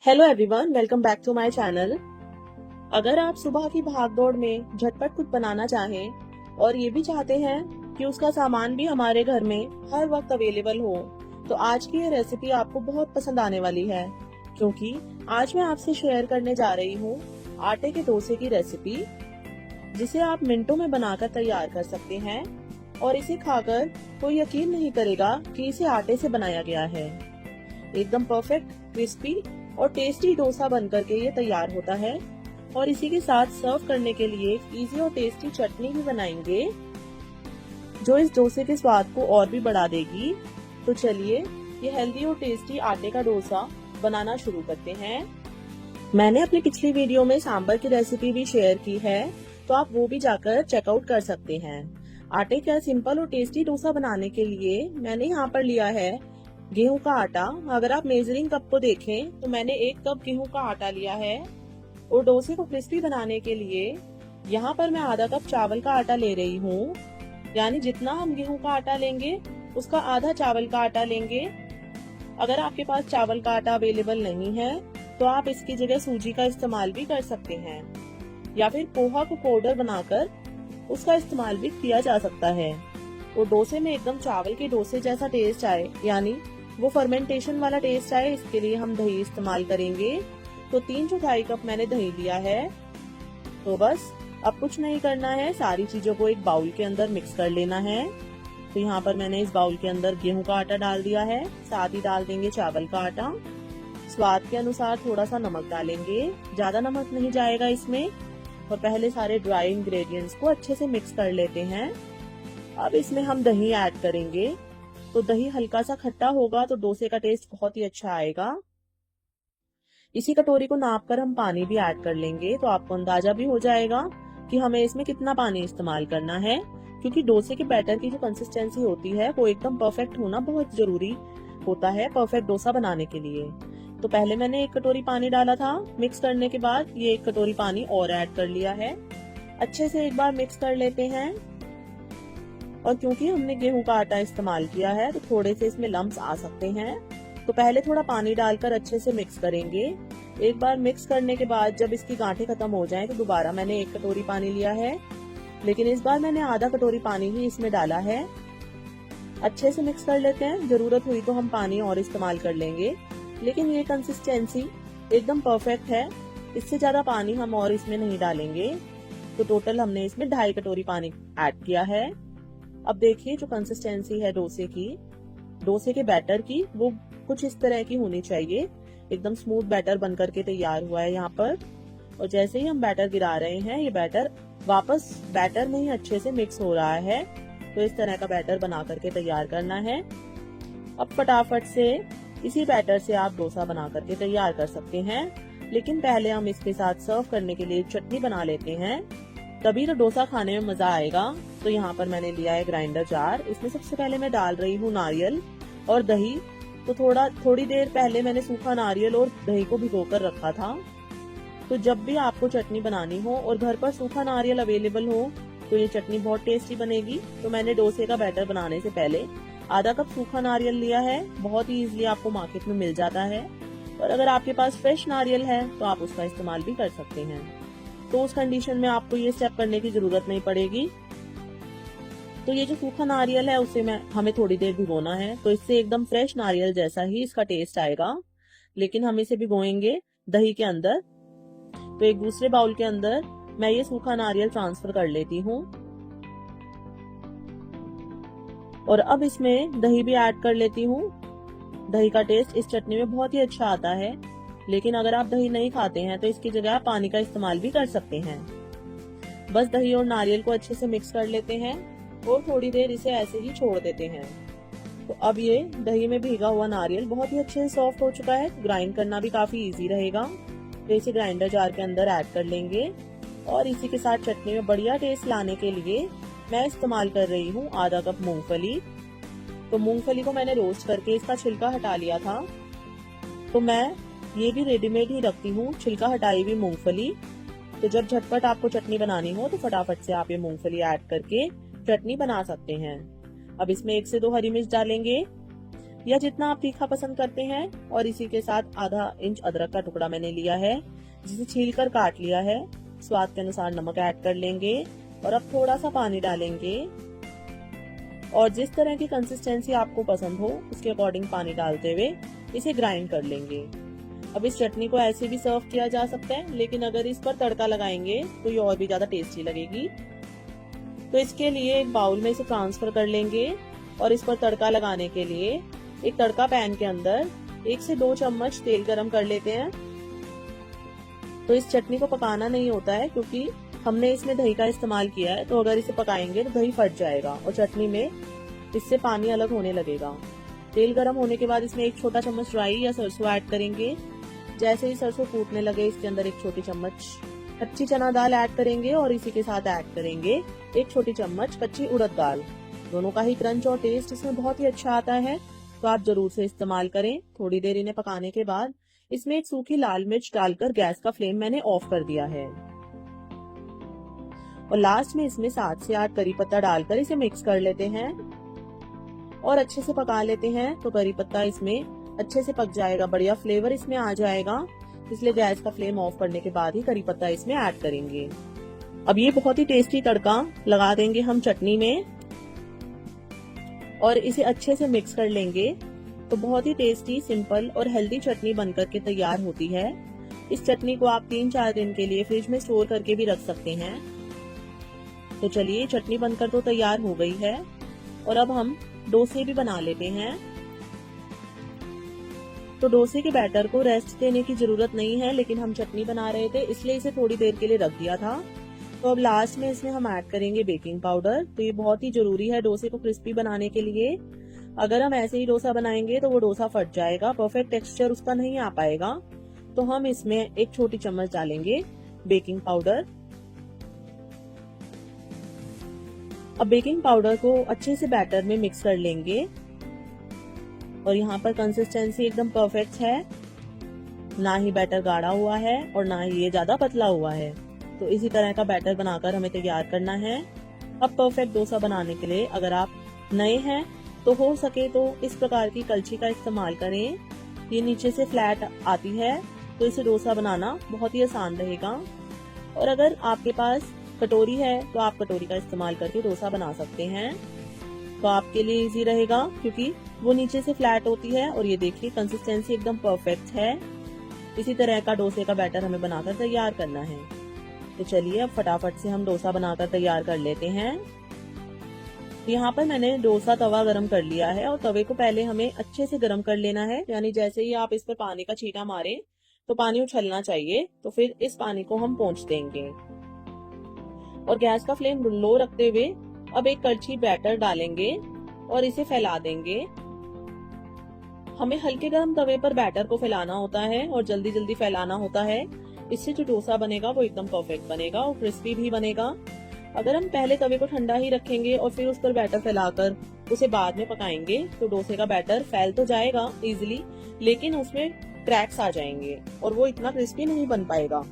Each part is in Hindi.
Hello everyone, welcome back to my channel. अगर आप सुबह की भागदौड़ में झटपट कुछ बनाना चाहें और ये भी चाहते हैं कि उसका सामान भी हमारे घर में हर वक्त अवेलेबल हो, तो आज की ये रेसिपी आपको बहुत पसंद आने वाली है, क्योंकि आज मैं आपसे शेयर करने जा रही हूँ आटे के डोसे की रेसिपी, जिसे आप मिनटों में बनाकर तैयार कर सकते हैं और इसे खाकर कोई यकीन नहीं करेगा कि इसे आटे से बनाया गया है। एकदम परफेक्ट, क्रिस्पी और टेस्टी डोसा बनकर के ये तैयार होता है। और इसी के साथ सर्व करने के लिए इजी और टेस्टी चटनी भी बनाएंगे, जो इस डोसे के स्वाद को और भी बढ़ा देगी। तो चलिए ये हेल्दी और टेस्टी आटे का डोसा बनाना शुरू करते हैं। मैंने अपनी पिछली वीडियो में सांबर की रेसिपी भी शेयर की है, तो आप वो भी जाकर चेकआउट कर सकते हैं। आटे का सिंपल और टेस्टी डोसा बनाने के लिए मैंने यहाँ पर लिया है गेहूं का आटा। अगर आप मेजरिंग कप को देखें तो मैंने 1 कप गेहूं का आटा लिया है। और डोसे को क्रिस्पी बनाने के लिए यहाँ पर मैं आधा कप चावल का आटा ले रही हूँ, यानी जितना हम गेहूं का आटा लेंगे उसका आधा चावल का आटा लेंगे। अगर आपके पास चावल का आटा अवेलेबल नहीं है तो आप इसकी जगह सूजी का इस्तेमाल भी कर सकते हैं, या फिर पोहा को पाउडर बनाकर उसका इस्तेमाल भी किया जा सकता है। और डोसे में एकदम चावल के डोसे जैसा टेस्ट आए, यानी वो फर्मेंटेशन वाला टेस्ट आए, इसके लिए हम दही इस्तेमाल करेंगे। तो 3/4 कप मैंने दही लिया है। तो बस अब कुछ नहीं करना है, सारी चीजों को एक बाउल के अंदर मिक्स कर लेना है। तो यहाँ पर मैंने इस बाउल के अंदर गेहूं का आटा डाल दिया है, साथ ही डाल देंगे चावल का आटा। स्वाद के अनुसार थोड़ा सा नमक डालेंगे, ज्यादा नमक नहीं जाएगा इसमें। और पहले सारे ड्राई इंग्रेडिएंट्स को अच्छे से मिक्स कर लेते हैं। अब इसमें हम दही ऐड करेंगे। तो दही हल्का सा खट्टा होगा तो डोसे का टेस्ट बहुत ही अच्छा आएगा। इसी कटोरी को नाप कर हम पानी भी ऐड कर लेंगे, तो आपको अंदाजा भी हो जाएगा कि हमें इसमें कितना पानी इस्तेमाल करना है, क्योंकि डोसे के बैटर की जो कंसिस्टेंसी होती है वो एकदम परफेक्ट होना बहुत जरूरी होता है परफेक्ट डोसा बनाने के लिए। तो पहले मैंने 1 कटोरी पानी डाला था, मिक्स करने के बाद ये 1 कटोरी पानी और ऐड कर लिया है। अच्छे से एक बार मिक्स कर लेते हैं। और क्योंकि हमने गेहूं का आटा इस्तेमाल किया है तो थोड़े से इसमें लम्स आ सकते हैं, तो पहले थोड़ा पानी डालकर अच्छे से मिक्स करेंगे। एक बार मिक्स करने के बाद जब इसकी गांठें खत्म हो जाएं तो दोबारा मैंने 1 कटोरी पानी लिया है, लेकिन इस बार मैंने आधा कटोरी पानी ही इसमें डाला है। अच्छे से मिक्स कर लेते हैं, जरूरत हुई तो हम पानी और इस्तेमाल कर लेंगे, लेकिन ये कंसिस्टेंसी एकदम परफेक्ट है, इससे ज्यादा पानी हम और इसमें नहीं डालेंगे। तो टोटल हमने इसमें 2.5 कटोरी पानी ऐड किया है। अब देखिए जो कंसिस्टेंसी है डोसे के बैटर की, वो कुछ इस तरह की होनी चाहिए। एकदम स्मूथ बैटर बनकर के तैयार हुआ है यहाँ पर। और जैसे ही हम बैटर गिरा रहे हैं, ये बैटर वापस बैटर में ही अच्छे से मिक्स हो रहा है। तो इस तरह का बैटर बना करके तैयार करना है। अब फटाफट से इसी बैटर से आप डोसा बना करके तैयार कर सकते हैं, लेकिन पहले हम इसके साथ सर्व करने के लिए चटनी बना लेते हैं, तभी तो डोसा खाने में मजा आएगा। तो यहाँ पर मैंने लिया है ग्राइंडर जार। इसमें सबसे पहले मैं डाल रही हूँ नारियल और दही। तो थोड़ी देर पहले मैंने सूखा नारियल और दही को भिगोकर रखा था। तो जब भी आपको चटनी बनानी हो और घर पर सूखा नारियल अवेलेबल हो तो ये चटनी बहुत टेस्टी बनेगी। तो मैंने डोसे का बैटर बनाने से पहले आधा कप सूखा नारियल लिया है, बहुत ही इजीली आपको मार्केट में मिल जाता है। और अगर आपके पास फ्रेश नारियल है तो आप उसका इस्तेमाल भी कर सकते हैं, तो उस कंडीशन में आपको ये स्टेप करने की जरूरत नहीं पड़ेगी। तो ये जो सूखा नारियल है उसे हमें थोड़ी देर भिगोना है, तो इससे एकदम फ्रेश नारियल जैसा ही इसका टेस्ट आएगा। लेकिन हम इसे भिगोएंगे दही के अंदर। तो एक दूसरे बाउल के अंदर मैं ये सूखा नारियल ट्रांसफर कर लेती हूँ। और अब इसमें दही भी ऐड कर लेती हूँ। दही का टेस्ट इस चटनी में बहुत ही अच्छा आता है, लेकिन अगर आप दही नहीं खाते हैं तो इसकी जगह आप पानी का इस्तेमाल भी कर सकते हैं। बस दही और नारियल को अच्छे से मिक्स कर लेते हैं और थोड़ी देर इसे ऐसे ही छोड़ देते हैं। तो अब ये दही में भीगा हुआ नारियल बहुत ही अच्छे से सॉफ्ट हो चुका है, ग्राइंड करना भी काफी इजी रहेगा। तो इसे ग्राइंडर जार के अंदर ऐड कर लेंगे। और इसी के साथ चटनी में बढ़िया टेस्ट लाने के लिए मैं इस्तेमाल कर रही हूँ आधा कप मूंगफली। तो मूंगफली को मैंने रोस्ट करके इसका छिलका हटा लिया था। तो मैं ये भी रेडीमेड ही रखती हूँ, छिलका हटाई हुई मूंगफली। तो जब झटपट आपको चटनी बनानी हो तो फटाफट से आप ये मूंगफली ऐड करके चटनी बना सकते हैं। अब इसमें 1 से 2 हरी मिर्च डालेंगे। या जितना आप तीखा पसंद करते हैं। और इसी के साथ आधा इंच अदरक का टुकड़ा मैंने लिया है, जिसे छील कर काट लिया है। स्वाद के अनुसार नमक ऐड कर लेंगे और अब थोड़ा सा पानी डालेंगे और जिस तरह की कंसिस्टेंसी आपको पसंद हो उसके अकॉर्डिंग पानी डालते हुए इसे ग्राइंड कर लेंगे। अब इस चटनी को ऐसे भी सर्व किया जा सकता है, लेकिन अगर इस पर तड़का लगाएंगे तो ये और भी ज्यादा टेस्टी लगेगी। तो इसके लिए एक बाउल में इसे ट्रांसफर कर लेंगे और इस पर तड़का लगाने के लिए एक तड़का पैन के अंदर 1 से 2 चम्मच तेल गरम कर लेते हैं। तो इस चटनी को पकाना नहीं होता है, क्योंकि हमने इसमें दही का इस्तेमाल किया है, तो अगर इसे पकाएंगे तो दही फट जाएगा और चटनी में इससे पानी अलग होने लगेगा। तेल गरम होने के बाद इसमें 1 छोटा चम्मच राई या सरसों ऐड करेंगे। जैसे ही सरसों फूटने लगे इसके अंदर 1 छोटी चम्मच कच्ची चना दाल ऐड करेंगे और इसी के साथ ऐड करेंगे 1 छोटी चम्मच कच्ची उड़द दाल। दोनों का ही क्रंच और टेस्ट इसमें बहुत ही अच्छा आता है, तो आप जरूर से इस्तेमाल करें। थोड़ी देर इन्हें पकाने के बाद इसमें एक सूखी लाल मिर्च डालकर गैस का फ्लेम मैंने ऑफ कर दिया है और लास्ट में इसमें 7 से 8 करी पत्ता डालकर इसे मिक्स कर लेते हैं और अच्छे से पका लेते हैं। तो करी पत्ता इसमें अच्छे से पक जाएगा, बढ़िया फ्लेवर इसमें आ जाएगा, इसलिए गैस का फ्लेम ऑफ करने के बाद ही करी पत्ता इसमें ऐड करेंगे। अब ये बहुत ही टेस्टी तड़का लगा देंगे हम चटनी में और इसे अच्छे से मिक्स कर लेंगे। तो बहुत ही टेस्टी, सिंपल और हेल्दी चटनी बनकर के तैयार होती है। इस चटनी को आप 3-4 दिन के लिए फ्रिज में स्टोर करके भी रख सकते हैं। तो चलिए चटनी बनकर तो तैयार हो गई है और अब हम डोसे भी बना लेते हैं। तो डोसे के बैटर को रेस्ट देने की जरूरत नहीं है, लेकिन हम चटनी बना रहे थे इसलिए इसे थोड़ी देर के लिए रख दिया था। तो अब लास्ट में इसमें हम ऐड करेंगे बेकिंग पाउडर। तो ये बहुत ही जरूरी है डोसे को क्रिस्पी बनाने के लिए। अगर हम ऐसे ही डोसा बनाएंगे तो वो डोसा फट जाएगा, परफेक्ट टेक्सचर उसका नहीं आ पाएगा। तो हम इसमें 1 छोटी चम्मच डालेंगे बेकिंग पाउडर। अब बेकिंग पाउडर को अच्छे से बैटर में मिक्स कर लेंगे और यहाँ पर कंसिस्टेंसी एकदम परफेक्ट है, ना ही बैटर गाढ़ा हुआ है और ना ही ये ज्यादा पतला हुआ है। तो इसी तरह का बैटर बनाकर हमें तैयार करना है। अब परफेक्ट डोसा बनाने के लिए अगर आप नए हैं तो हो सके तो इस प्रकार की कलछी का इस्तेमाल करें। ये नीचे से फ्लैट आती है तो इसे डोसा बनाना बहुत ही आसान रहेगा। और अगर आपके पास कटोरी है तो आप कटोरी का इस्तेमाल करके डोसा बना सकते हैं, तो आपके लिए इजी रहेगा क्योंकि वो नीचे से फ्लैट होती है। और ये देखिए कंसिस्टेंसी एकदम परफेक्ट है। इसी तरह का डोसे का बैटर हमें बनाकर तैयार करना है। तो चलिए अब फटाफट से हम डोसा बनाकर तैयार कर लेते हैं। यहाँ पर मैंने डोसा तवा गरम कर लिया है और तवे को पहले हमें अच्छे से गरम कर लेना है, यानी जैसे ही आप इस पर पानी का छींटा मारे तो पानी उछलना चाहिए। तो फिर इस पानी को हम पोंछ देंगे और गैस का फ्लेम लो रखते हुए अब एक कड़छी बैटर डालेंगे और इसे फैला देंगे। हमें हल्के गरम तवे पर बैटर को फैलाना होता है और जल्दी जल्दी फैलाना होता है। इससे जो डोसा बनेगा वो एकदम परफेक्ट बनेगा और क्रिस्पी भी बनेगा। अगर हम पहले तवे को ठंडा ही रखेंगे और फिर उस पर बैटर फैलाकर उसे बाद में पकाएंगे तो डोसे का बैटर फैल तो जाएगा इजीली, लेकिन उसमें क्रैक्स आ जाएंगे और वो इतना क्रिस्पी नहीं बन पाएगा।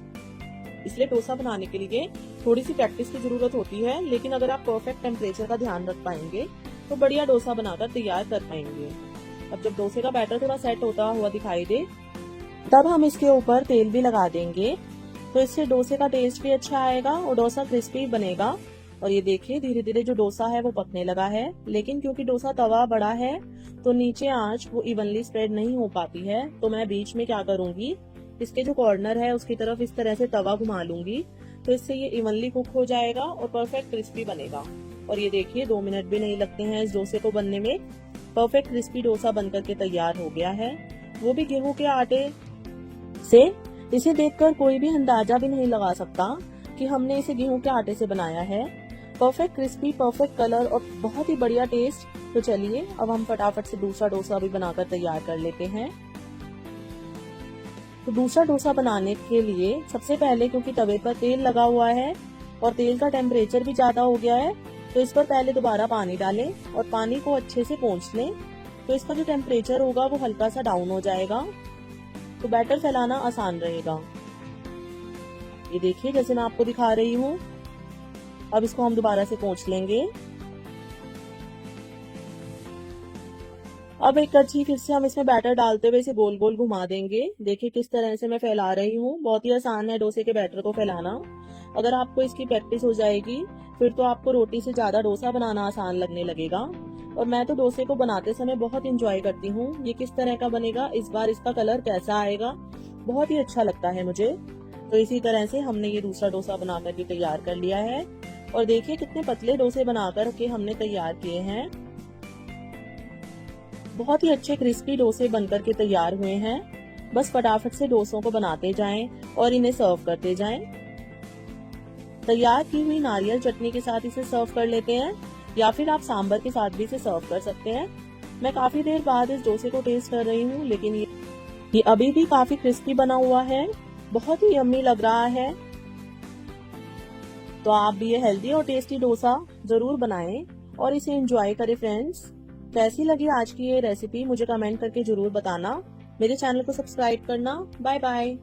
इसलिए डोसा बनाने के लिए थोड़ी सी प्रैक्टिस की जरूरत होती है, लेकिन अगर आप परफेक्ट टेम्परेचर का ध्यान रख पाएंगे तो बढ़िया डोसा बनाकर तैयार कर पाएंगे। अब जब डोसे का बैटर थोड़ा सेट होता हुआ दिखाई दे तब हम इसके ऊपर तेल भी लगा देंगे, तो इससे डोसे का टेस्ट भी अच्छा आएगा और डोसा क्रिस्पी बनेगा। और ये देखिए धीरे धीरे जो डोसा है वो पकने लगा है, लेकिन क्योंकि डोसा तवा बड़ा है तो नीचे आंच वो इवनली स्प्रेड नहीं हो पाती है। तो मैं बीच में क्या करूंगी, इसके जो कॉर्नर है उसकी तरफ इस तरह से तवा घुमा लूंगी, तो इससे ये इवनली कुक हो जाएगा और परफेक्ट क्रिस्पी बनेगा। और ये देखिए 2 मिनट भी नहीं लगते हैं इस डोसे को बनने में। परफेक्ट क्रिस्पी डोसा बनकर के तैयार हो गया है, वो भी गेहूं के आटे से। इसे देखकर कोई भी अंदाजा भी नहीं लगा सकता कि हमने इसे गेहूं के आटे से बनाया है। परफेक्ट क्रिस्पी, परफेक्ट कलर और बहुत ही बढ़िया टेस्ट। तो चलिए अब हम फटाफट से दूसरा डोसा भी बनाकर तैयार कर लेते हैं। तो दूसरा डोसा बनाने के लिए सबसे पहले, क्योंकि तवे पर तेल लगा हुआ है और तेल का टेम्परेचर भी ज्यादा हो गया है, तो इस पर पहले दोबारा पानी डालें और पानी को अच्छे से पोंछ लें। तो इसका जो टेम्परेचर होगा वो हल्का सा डाउन हो जाएगा, तो बैटर फैलाना आसान रहेगा। ये देखिए जैसे मैं आपको दिखा रही हूँ। अब इसको हम दोबारा से पोंछ लेंगे। अब एक कड़छी फिर से हम इसमें बैटर डालते हुए इसे गोल गोल घुमा देंगे। देखिए किस तरह से मैं फैला रही हूँ। बहुत ही आसान है डोसे के बैटर को फैलाना। अगर आपको इसकी प्रैक्टिस हो जाएगी फिर तो आपको रोटी से ज्यादा डोसा बनाना आसान लगने लगेगा। और मैं तो डोसे को बनाते समय बहुत इंजॉय करती हूँ। ये किस तरह का बनेगा, इस बार इसका कलर कैसा आएगा, बहुत ही अच्छा लगता है मुझे। तो इसी तरह से हमने ये दूसरा डोसा बना करके तैयार कर लिया है। और देखिए कितने पतले डोसे बनाकर के हमने तैयार किए हैं। बहुत ही अच्छे क्रिस्पी डोसे बनकर के तैयार हुए हैं। बस फटाफट से डोसों को बनाते जाएं और इन्हें सर्व करते जाएं। तैयार की हुई नारियल चटनी के साथ इसे सर्व कर लेते हैं, या फिर आप सांबर के साथ भी इसे सर्व कर सकते हैं। मैं काफी देर बाद इस डोसे को टेस्ट कर रही हूँ, लेकिन ये अभी भी काफी क्रिस्पी बना हुआ है। बहुत ही यम्मी लग रहा है। तो आप भी ये हेल्दी और टेस्टी डोसा जरूर बनाएं और इसे एंजॉय करें फ्रेंड्स। कैसी लगी आज की ये रेसिपी मुझे कमेंट करके जरूर बताना। मेरे चैनल को सब्सक्राइब करना। Bye bye.